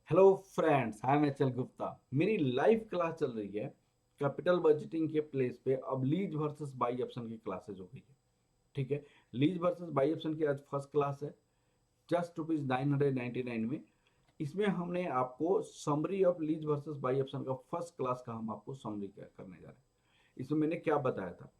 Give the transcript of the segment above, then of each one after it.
Hello friends, I am H L Gupta. मेरी live class चल रही है कैपिटल बजटिंग के प्लेस पे। अब लीज वर्सेस बाई ऑप्शन की क्लासेज हो गई है। ठीक है, लीज वर्सेस बाई ऑप्शन की आज फर्स्ट क्लास है, जस्ट ₹999 में। इसमें हमने आपको summary of lease versus by option का फर्स्ट क्लास का हम आपको समरी करने जा रहे हैं। इसमें मैंने क्या बताया था?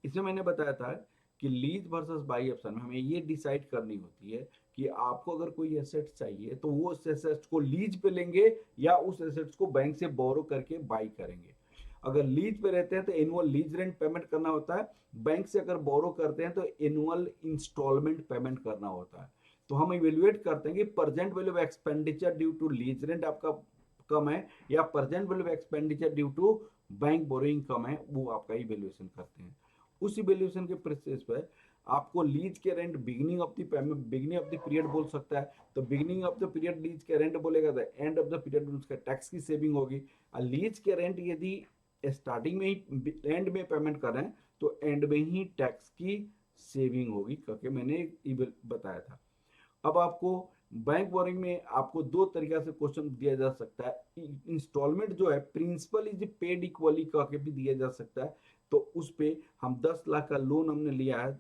इसमें मैंने बताया था कि लीज वर्सेस बाई ऑप्शन में हमें ये डिसाइड करनी होती है कि आपको अगर कोई एसेट चाहिए तो वो उस एसेट्स को लीज पे लेंगे या उस एसेट्स को बैंक से बोरो करके बाई करेंगे। अगर लीज पे रहते हैं तो एनुअल लीज रेंट पेमेंट करना होता है। बैंक से अगर बोरो करते हैं तो एनुअल इंस्टॉलमेंट पेमेंट करना होता है। तो हम इवेल्युएट करते हैं कि present value of expenditure due to lease rent आपका कम है या present value of expenditure due to bank borrowing कम है, वो आपका इवेल्युएशन करते हैं। उस इवेल्यूशन के प्रोसेस पर आपको लीज के rent beginning of the payment, beginning of the period बोल सकता है। तो beginning of the period lease के रेंट बोलेगा तो एंड ऑफ द पीरियड उसका टैक्स की सेविंग होगी। और लीज के रेंट यदि स्टार्टिंग में ही एंड में पेमेंट कर रहे हैं तो एंड में ही टैक्स की सेविंग होगी करके मैंने बताया था। अब आपको बैंक बोरिंग में आपको दो तरीका से क्वेश्चन दिया जा सकता है। इंस्टॉलमेंट जो है प्रिंसिपल इज पेड इक्वली करके भी दिया जा सकता है। तो उस पे हम 10 लाख का लोन हमने लिया है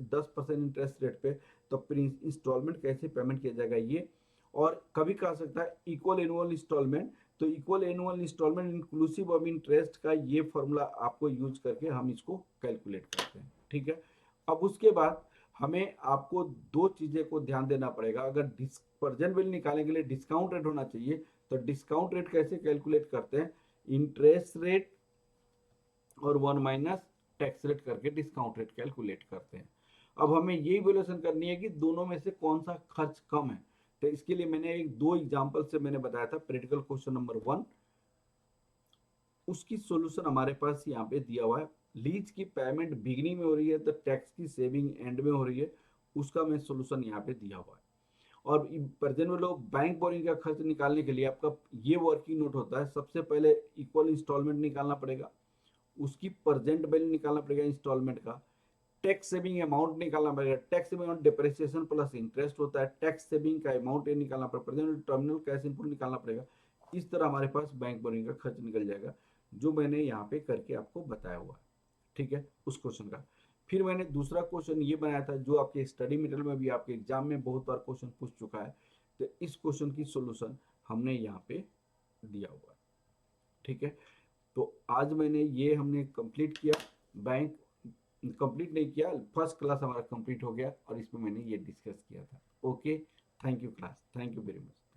10% इंटरेस्ट रेट पे, तो इंस्टॉलमेंट कैसे पेमेंट किया जाएगा ये। और कभी कहा सकता है इक्वल एनुअल इंस्टॉलमेंट। तो equal annual instalment inclusive of interest का ये फॉर्मूला आपको यूज करके हम इसको कैलकुलेट करते हैं। ठीक है, अब उसके बाद हमें आपको दो चीजें को ध्यान देना पड़ेगा। अगर प्रेजेंट वैल्यू निकालने के लिए डिस्काउंट रेट होना चाहिए, तो डिस्काउंट रेट कैसे कैलकुलेट करते हैं? इंटरेस्ट रेट और वन माइनस टैक्स रेट करके डिस्काउंट रेट कैलकुलेट करते हैं। अब हमें ये इवैल्यूएशन करनी है कि दोनों में से कौन सा खर्च कम है। तो इसके लिए मैंने एक दो एग्जांपल से मैंने बताया था। प्रैक्टिकल क्वेश्चन नंबर 1, उसकी सॉल्यूशन हमारे पास यहाँ पे दिया हुआ है। लीज की पेमेंट बिगनिंग में हो रही है तो टैक्स की सेविंग एंड में हो रही है, उसका मैं सॉल्यूशन यहाँ पे दिया हुआ है। और प्रेजेंट में लोग बैंक बोरिंग का खर्च निकालने के लिए आपका ये वर्किंग नोट होता है। सबसे पहले इक्वल इंस्टॉलमेंट निकालना पड़ेगा, उसकी प्रेजेंट वैल्यू निकालना पड़ेगा इंस्टॉलमेंट का, टैक्स सेविंग अमाउंट निकालना पड़ेगा। Tax saving amount depreciation plus interest होता है। टैक्स सेविंग का अमाउंट ये निकालना पड़ेगा, प्रेजेंट टर्मिनल कैश इनपुट निकालना पड़ेगा। इस तरह हमारे पास बैंक बोरिंग का खर्च निकल जाएगा, जो मैंने यहाँ पे करके आपको बताया हुआ है। ठीक है, उस क्वेश्चन का। फिर मैंने दूसरा क्वेश्चन ये बनाया था जो आपके स्टडी मटेरियल में भी आपके एग्जाम में बहुत बार क्वेश्चन पूछ चुका है। तो इस क्वेश्चन की सॉल्यूशन हमने यहाँ पे दिया हुआ है। ठीक है, तो आज मैंने ये हमने कंप्लीट किया। बैंक कंप्लीट नहीं किया, फर्स्ट क्लास हमारा कंप्लीट हो गया और इसमें मैंने ये डिस्कस किया था। Okay, thank you class, thank you very much.